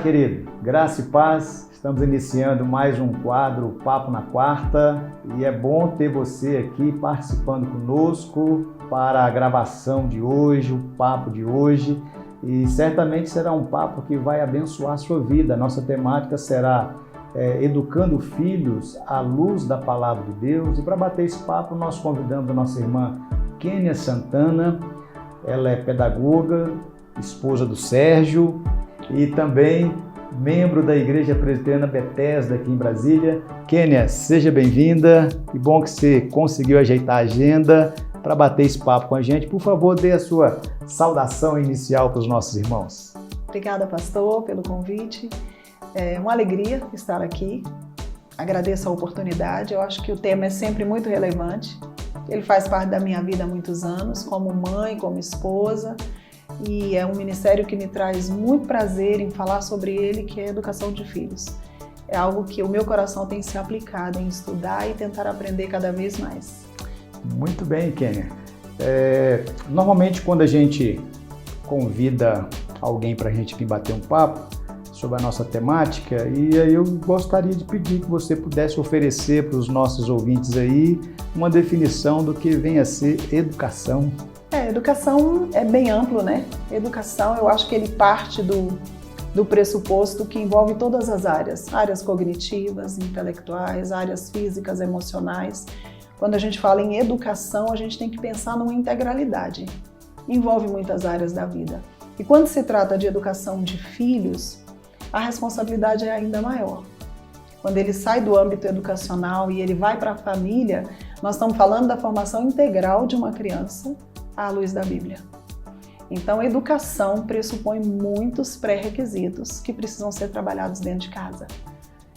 querido, graça e paz. Estamos iniciando mais um quadro Papo na Quarta e é bom ter você aqui participando conosco para a gravação de hoje, o papo de hoje, e certamente será um papo que vai abençoar a sua vida. A nossa temática será educando filhos à luz da Palavra de Deus, e para bater esse papo nós convidamos a nossa irmã Kênia Santana. Ela é pedagoga, esposa do Sérgio e também membro da Igreja Presbiteriana Bethesda aqui em Brasília. Kênia, seja bem-vinda. Que bom que você conseguiu ajeitar a agenda para bater esse papo com a gente. Por favor, dê a sua saudação inicial para os nossos irmãos. Obrigada, pastor, pelo convite. É uma alegria estar aqui. Agradeço a oportunidade. Eu acho que o tema é sempre muito relevante. Ele faz parte da minha vida há muitos anos, como mãe, como esposa. E é um ministério que me traz muito prazer em falar sobre ele, que é a educação de filhos. É algo que o meu coração tem se aplicado em estudar e tentar aprender cada vez mais. Muito bem, Kênia. Normalmente quando a gente convida alguém para a gente vir bater um papo sobre a nossa temática, e aí eu gostaria de pedir que você pudesse oferecer para os nossos ouvintes aí uma definição do que vem a ser educação. Educação é bem amplo, né? Educação, eu acho que ele parte do pressuposto que envolve todas as áreas cognitivas, intelectuais, áreas físicas, emocionais. Quando a gente fala em educação, a gente tem que pensar numa integralidade. Envolve muitas áreas da vida. E quando se trata de educação de filhos, a responsabilidade é ainda maior. Quando ele sai do âmbito educacional e ele vai para a família, nós estamos falando da formação integral de uma criança à luz da Bíblia. Então, a educação pressupõe muitos pré-requisitos que precisam ser trabalhados dentro de casa.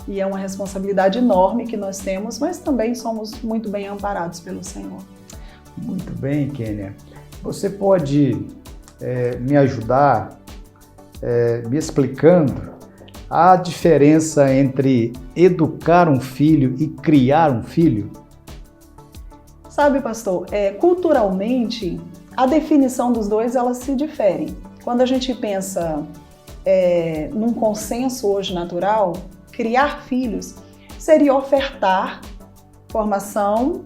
E é uma responsabilidade enorme que nós temos, mas também somos muito bem amparados pelo Senhor. Muito bem, Kênia. Você pode me ajudar me explicando a diferença entre educar um filho e criar um filho? Sabe, pastor, culturalmente, a definição dos dois, elas se diferem. Quando a gente pensa num consenso hoje natural, criar filhos seria ofertar formação,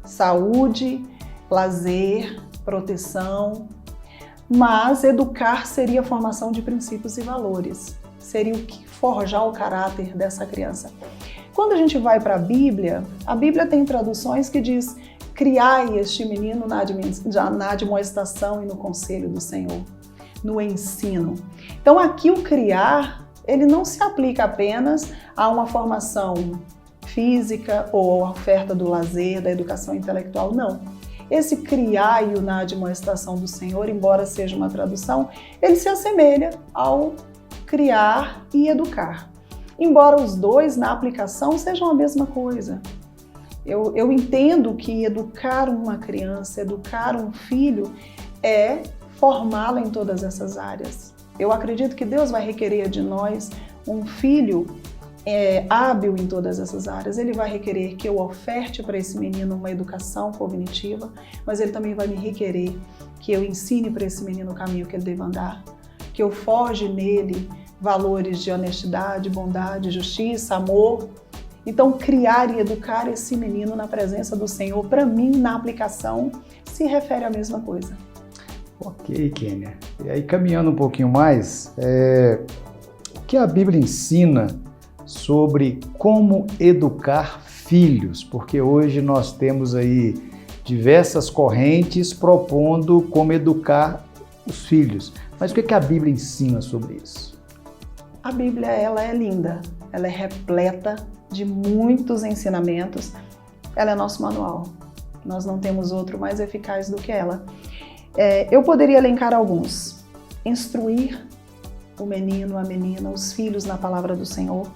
saúde, lazer, proteção, mas educar seria a formação de princípios e valores, seria o que forjar o caráter dessa criança. Quando a gente vai para a Bíblia tem traduções que diz: criai este menino na admoestação e no conselho do Senhor, no ensino. Então aqui o criar, ele não se aplica apenas a uma formação física ou a oferta do lazer, da educação intelectual, não. Esse criai-o na admoestação do Senhor, embora seja uma tradução, ele se assemelha ao criar e educar. Embora os dois na aplicação sejam a mesma coisa. Eu entendo que educar uma criança, educar um filho é formá-lo em todas essas áreas. Eu acredito que Deus vai requerer de nós um filho hábil em todas essas áreas. Ele vai requerer que eu oferte para esse menino uma educação cognitiva, mas ele também vai me requerer que eu ensine para esse menino o caminho que ele deve andar, que eu forje nele valores de honestidade, bondade, justiça, amor. Então, criar e educar esse menino na presença do Senhor, para mim, na aplicação, se refere à mesma coisa. Ok, Kênia. E aí, caminhando um pouquinho mais, o que a Bíblia ensina sobre como educar filhos? Porque hoje nós temos aí diversas correntes propondo como educar os filhos. Mas o que a Bíblia ensina sobre isso? A Bíblia, ela é linda, ela é repleta de muitos ensinamentos. Ela é nosso manual. Nós não temos outro mais eficaz do que ela. Eu poderia elencar alguns. Instruir o menino, a menina, os filhos na palavra do Senhor.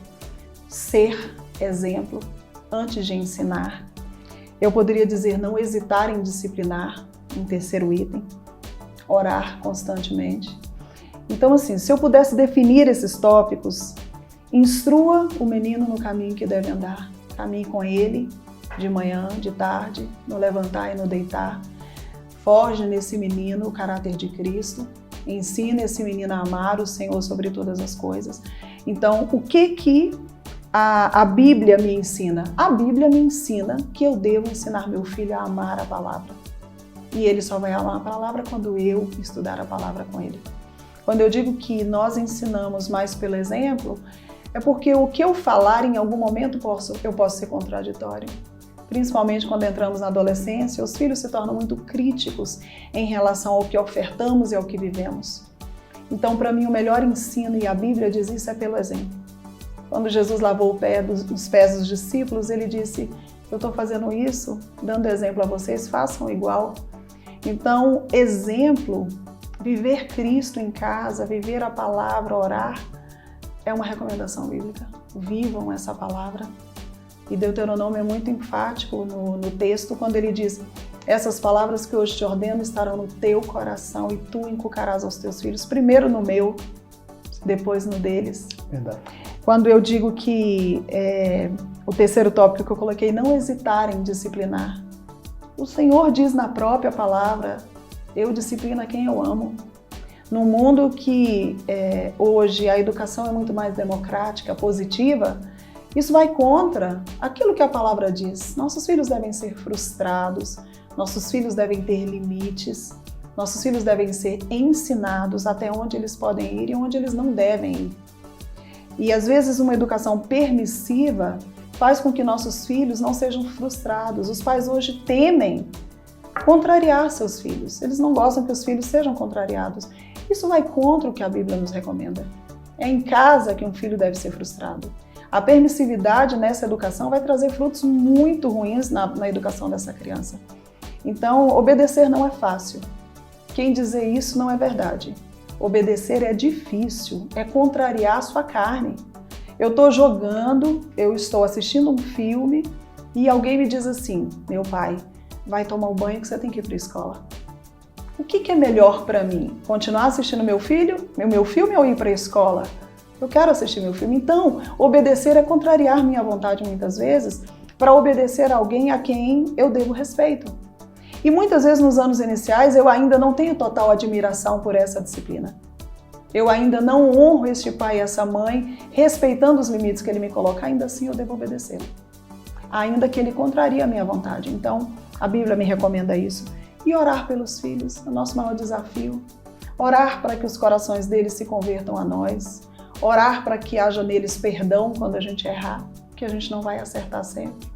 Ser exemplo antes de ensinar. Eu poderia dizer não hesitar em disciplinar, em terceiro item. Orar constantemente. Então, assim, se eu pudesse definir esses tópicos, instrua o menino no caminho que deve andar. Caminhe com ele de manhã, de tarde, no levantar e no deitar. Forge nesse menino o caráter de Cristo. ensina esse menino a amar o Senhor sobre todas as coisas. Então, o que a Bíblia me ensina? A Bíblia me ensina que eu devo ensinar meu filho a amar a palavra. E ele só vai amar a palavra quando eu estudar a palavra com ele. Quando eu digo que nós ensinamos mais pelo exemplo, é porque o que eu falar em algum momento eu posso ser contraditório. Principalmente quando entramos na adolescência, os filhos se tornam muito críticos em relação ao que ofertamos e ao que vivemos. Então, para mim, o melhor ensino, e a Bíblia diz isso, é pelo exemplo. Quando Jesus lavou os pés dos discípulos, ele disse: eu estou fazendo isso, dando exemplo a vocês, façam igual. Então, exemplo, viver Cristo em casa, viver a palavra, orar, é uma recomendação bíblica. Vivam essa palavra. E Deuteronômio é muito enfático no texto, quando ele diz: essas palavras que hoje te ordeno estarão no teu coração e tu inculcarás aos teus filhos, primeiro no meu, depois no deles. Verdade. Quando eu digo que o terceiro tópico que eu coloquei, não hesitar em disciplinar. O Senhor diz na própria palavra: eu disciplino a quem eu amo. Num mundo que hoje a educação é muito mais democrática, positiva, isso vai contra aquilo que a palavra diz. Nossos filhos devem ser frustrados, nossos filhos devem ter limites, nossos filhos devem ser ensinados até onde eles podem ir e onde eles não devem ir. E às vezes uma educação permissiva faz com que nossos filhos não sejam frustrados. Os pais hoje temem contrariar seus filhos. Eles não gostam que os filhos sejam contrariados. Isso vai contra o que a Bíblia nos recomenda. É em casa que um filho deve ser frustrado. A permissividade nessa educação vai trazer frutos muito ruins na educação dessa criança. Então, obedecer não é fácil. Quem dizer isso não é verdade. Obedecer é difícil, é contrariar a sua carne. Eu estou jogando, eu estou assistindo um filme e alguém me diz assim: meu pai, vai tomar um banho que você tem que ir para a escola. O que é melhor para mim? Continuar assistindo meu filme ou ir para a escola? Eu quero assistir meu filme. Então, obedecer é contrariar minha vontade muitas vezes para obedecer a alguém a quem eu devo respeito. E muitas vezes nos anos iniciais eu ainda não tenho total admiração por essa disciplina. Eu ainda não honro este pai e essa mãe, respeitando os limites que ele me coloca, ainda assim eu devo obedecer. Ainda que ele contrarie a minha vontade. Então, a Bíblia me recomenda isso. E orar pelos filhos, é o nosso maior desafio. Orar para que os corações deles se convertam a nós. Orar para que haja neles perdão quando a gente errar, que a gente não vai acertar sempre.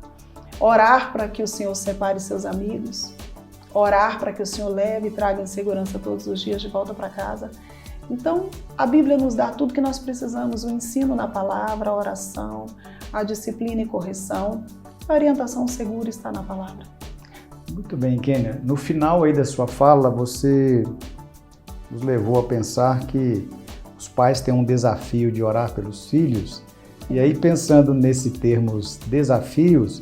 Orar para que o Senhor separe seus amigos. Orar para que o Senhor leve e traga em segurança todos os dias de volta para casa. Então, a Bíblia nos dá tudo que nós precisamos: o ensino na palavra, a oração, a disciplina e correção. A orientação segura está na palavra. Muito bem, Kênia. No final aí da sua fala, você nos levou a pensar que os pais têm um desafio de orar pelos filhos. E aí, pensando nesse termos desafios,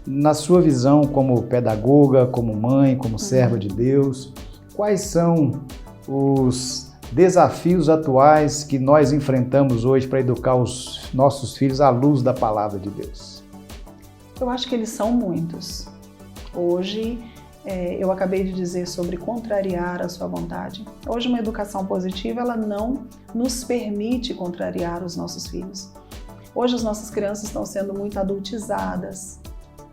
na sua visão como pedagoga, como mãe, como serva de Deus, quais são os desafios atuais que nós enfrentamos hoje para educar os nossos filhos à luz da palavra de Deus? Eu acho que eles são muitos. Hoje, eu acabei de dizer sobre contrariar a sua vontade. Hoje, uma educação positiva, ela não nos permite contrariar os nossos filhos. Hoje, as nossas crianças estão sendo muito adultizadas.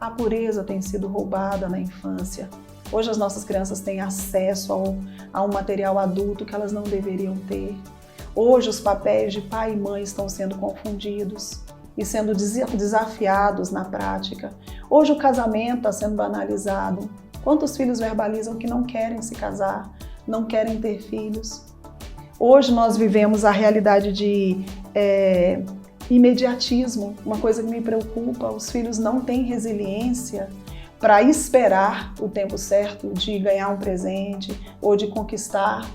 A pureza tem sido roubada na infância. Hoje, as nossas crianças têm acesso a um material adulto que elas não deveriam ter. Hoje, os papéis de pai e mãe estão sendo confundidos e sendo desafiados na prática. Hoje, o casamento está sendo banalizado. Quantos filhos verbalizam que não querem se casar, não querem ter filhos? Hoje, nós vivemos a realidade de imediatismo, uma coisa que me preocupa. Os filhos não têm resiliência para esperar o tempo certo de ganhar um presente ou de conquistar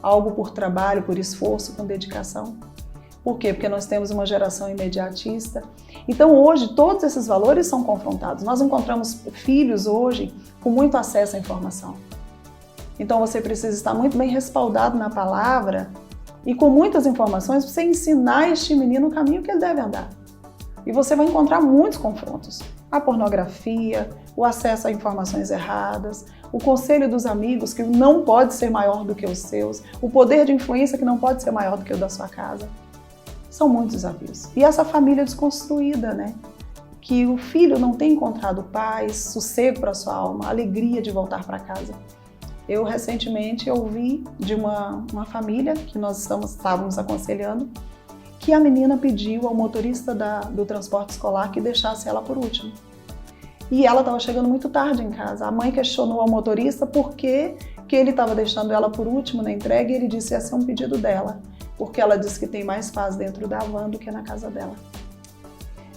algo por trabalho, por esforço, com dedicação. Por quê? Porque nós temos uma geração imediatista. Então hoje todos esses valores são confrontados. Nós encontramos filhos hoje com muito acesso à informação. Então você precisa estar muito bem respaldado na palavra e com muitas informações para você ensinar este menino o caminho que ele deve andar. E você vai encontrar muitos confrontos. A pornografia, o acesso a informações erradas, o conselho dos amigos que não pode ser maior do que os seus, o poder de influência que não pode ser maior do que o da sua casa. São muitos desafios. E essa família desconstruída, né? Que o filho não tem encontrado paz, sossego para sua alma, alegria de voltar para casa. Eu recentemente ouvi de uma família que nós estávamos aconselhando, que a menina pediu ao motorista do transporte escolar que deixasse ela por último. E ela estava chegando muito tarde em casa. A mãe questionou ao motorista por que ele estava deixando ela por último na entrega e ele disse que ia ser um pedido dela, porque ela disse que tem mais paz dentro da van do que na casa dela.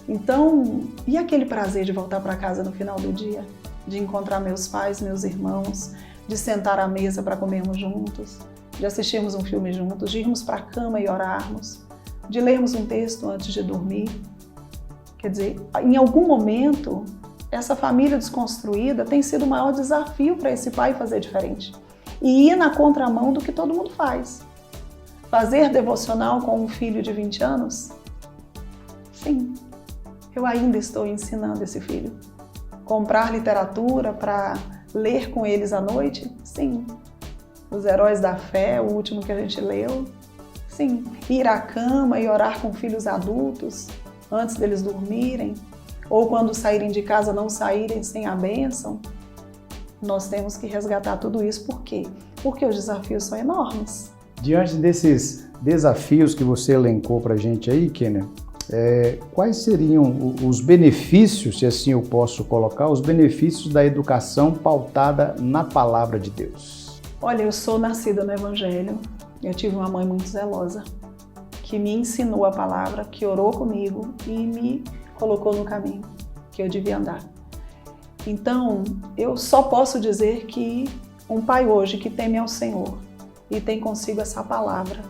Então, e aquele prazer de voltar para casa no final do dia? De encontrar meus pais, meus irmãos, de sentar à mesa para comermos juntos, de assistirmos um filme juntos, de irmos para a cama e orarmos, de lermos um texto antes de dormir. Quer dizer, em algum momento, essa família desconstruída tem sido o maior desafio para esse pai fazer diferente. E ir na contramão do que todo mundo faz. Fazer devocional com um filho de 20 anos? Sim, eu ainda estou ensinando esse filho. Comprar literatura para ler com eles à noite? Sim. Os Heróis da Fé, o último que a gente leu? Sim. Ir à cama e orar com filhos adultos antes deles dormirem? Ou quando saírem de casa não saírem sem a bênção? Nós temos que resgatar tudo isso. Por quê? Porque os desafios são enormes. Diante desses desafios que você elencou para a gente aí, Kênia, quais seriam os benefícios, se assim eu posso colocar, os benefícios da educação pautada na palavra de Deus? Olha, eu sou nascida no Evangelho. Eu tive uma mãe muito zelosa, que me ensinou a palavra, que orou comigo e me colocou no caminho que eu devia andar. Então, eu só posso dizer que um pai hoje que teme ao Senhor e tem consigo essa palavra,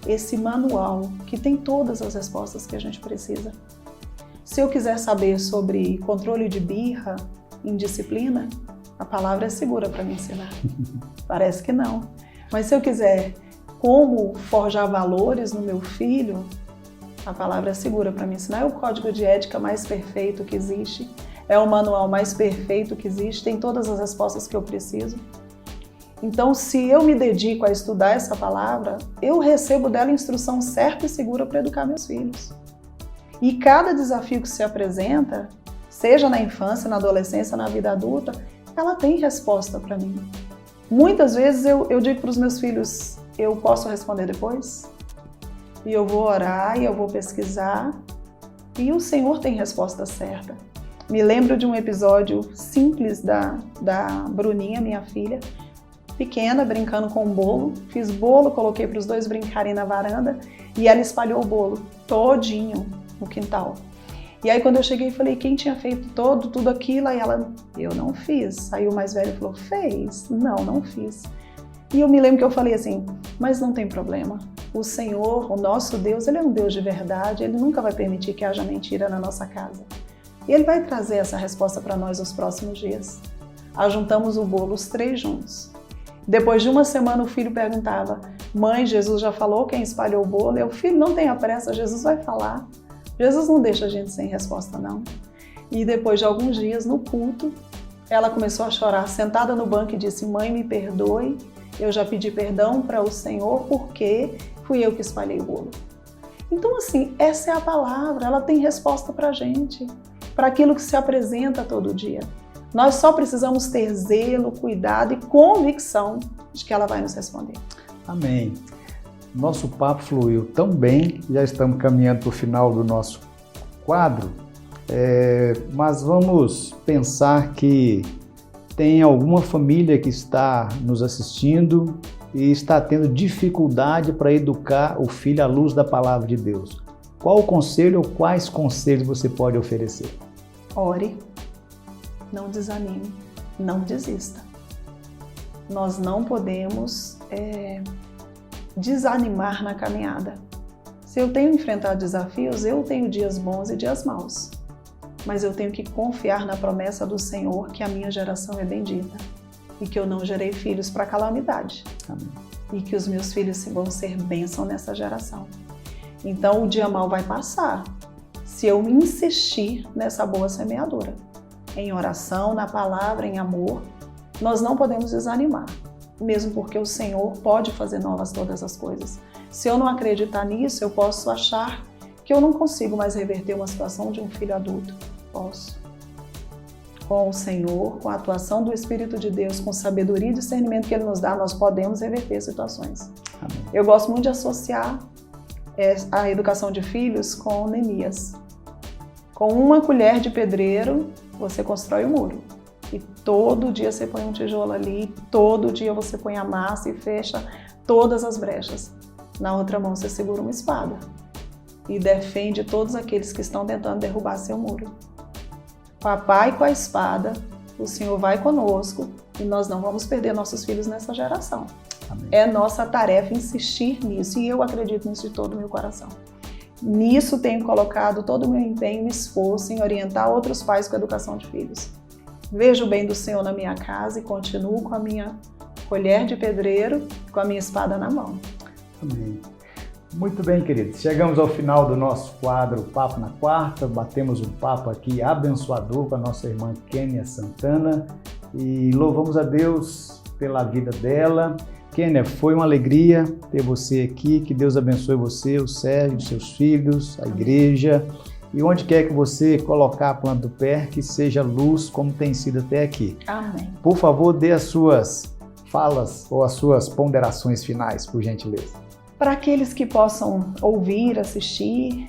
esse manual que tem todas as respostas que a gente precisa. Se eu quiser saber sobre controle de birra, indisciplina, a palavra é segura para me ensinar. Parece que não. Mas se eu quiser como forjar valores no meu filho, a palavra é segura para me ensinar. É o código de ética mais perfeito que existe, é o manual mais perfeito que existe, tem todas as respostas que eu preciso. Então, se eu me dedico a estudar essa palavra, eu recebo dela instrução certa e segura para educar meus filhos. E cada desafio que se apresenta, seja na infância, na adolescência, na vida adulta, ela tem resposta para mim. Muitas vezes eu digo para os meus filhos, eu posso responder depois? E eu vou orar, e eu vou pesquisar, e o Senhor tem resposta certa. Me lembro de um episódio simples da Bruninha, minha filha, pequena, brincando com um bolo. Fiz bolo, coloquei para os dois brincarem na varanda, e ela espalhou o bolo todinho no quintal. E aí quando eu cheguei, falei, quem tinha feito tudo aquilo? Aí ela, eu não fiz. Aí o mais velho falou, fez? Não fiz. E eu me lembro que eu falei assim, mas não tem problema. O Senhor, o nosso Deus, Ele é um Deus de verdade, Ele nunca vai permitir que haja mentira na nossa casa. E Ele vai trazer essa resposta para nós nos próximos dias. Ajuntamos o bolo, os três juntos. Depois de uma semana o filho perguntava, mãe, Jesus já falou quem espalhou o bolo? Eu, filho, não tenha pressa, Jesus vai falar. Jesus não deixa a gente sem resposta, não. E depois de alguns dias, no culto, ela começou a chorar, sentada no banco e disse, mãe, me perdoe, eu já pedi perdão para o Senhor porque fui eu que espalhei o bolo. Então, assim, essa é a palavra, ela tem resposta para a gente, para aquilo que se apresenta todo dia. Nós só precisamos ter zelo, cuidado e convicção de que ela vai nos responder. Amém. Nosso papo fluiu tão bem, já estamos caminhando para o final do nosso quadro, mas vamos pensar que tem alguma família que está nos assistindo e está tendo dificuldade para educar o filho à luz da palavra de Deus. Qual o conselho ou quais conselhos você pode oferecer? Ore, não desanime, não desista. Nós não podemos desanimar na caminhada. Se eu tenho enfrentado desafios, eu tenho dias bons e dias maus. Mas eu tenho que confiar na promessa do Senhor que a minha geração é bendita e que eu não gerei filhos para calamidade. Amém. E que os meus filhos vão ser bênção nessa geração. Então o dia mau vai passar se eu insistir nessa boa semeadura. em oração, na palavra, em amor, nós não podemos desanimar, mesmo porque o Senhor pode fazer novas todas as coisas. Se eu não acreditar nisso, eu posso achar que eu não consigo mais reverter uma situação de um filho adulto. Posso. Com o Senhor, com a atuação do Espírito de Deus, com sabedoria e discernimento que Ele nos dá, nós podemos reverter situações. Amém. Eu gosto muito de associar a educação de filhos com Neemias. Com uma colher de pedreiro, você constrói o muro. E todo dia você põe um tijolo ali, todo dia você põe a massa e fecha todas as brechas. Na outra mão você segura uma espada e defende todos aqueles que estão tentando derrubar seu muro. Papai com a espada, o Senhor vai conosco e nós não vamos perder nossos filhos nessa geração. Amém. É nossa tarefa insistir nisso e eu acredito nisso de todo o meu coração. Nisso tenho colocado todo o meu empenho e esforço em orientar outros pais com a educação de filhos. Vejo o bem do Senhor na minha casa e continuo com a minha colher de pedreiro, com a minha espada na mão. Amém. Muito bem, queridos. Chegamos ao final do nosso quadro Papo na Quarta. Batemos um papo aqui abençoador com a nossa irmã Kênia Santana e louvamos a Deus pela vida dela. Kênia, foi uma alegria ter você aqui. Que Deus abençoe você, o Sérgio, os seus filhos, a igreja. E onde quer que você colocar a planta do pé, que seja luz como tem sido até aqui. Amém. Por favor, dê as suas falas ou as suas ponderações finais, por gentileza. Para aqueles que possam ouvir, assistir,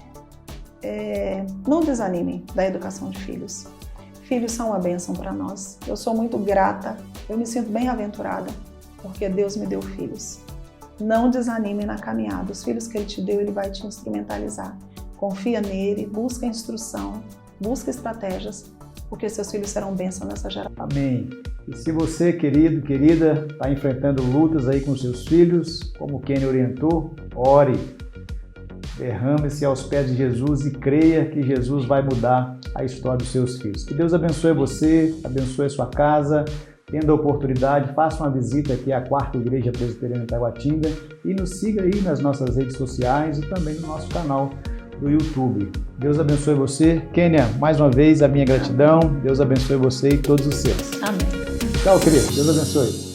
não desanimem da educação de filhos. Filhos são uma bênção para nós. Eu sou muito grata, eu me sinto bem-aventurada, porque Deus me deu filhos. Não desanime na caminhada. Os filhos que Ele te deu, Ele vai te instrumentalizar. Confia nele, busca instrução, busca estratégias, porque seus filhos serão bênção nessa geração. Amém. E se você, querido, querida, está enfrentando lutas aí com seus filhos, como o Kenny orientou, ore. Derrame-se aos pés de Jesus e creia que Jesus vai mudar a história dos seus filhos. Que Deus abençoe você, abençoe a sua casa. Tendo a oportunidade, faça uma visita aqui à Quarta Igreja Presbiteriana Taguatinga e nos siga aí nas nossas redes sociais e também no nosso canal do YouTube. Deus abençoe você. Kênia, mais uma vez a minha gratidão. Deus abençoe você e todos os seus. Amém. Tchau, querido. Deus abençoe.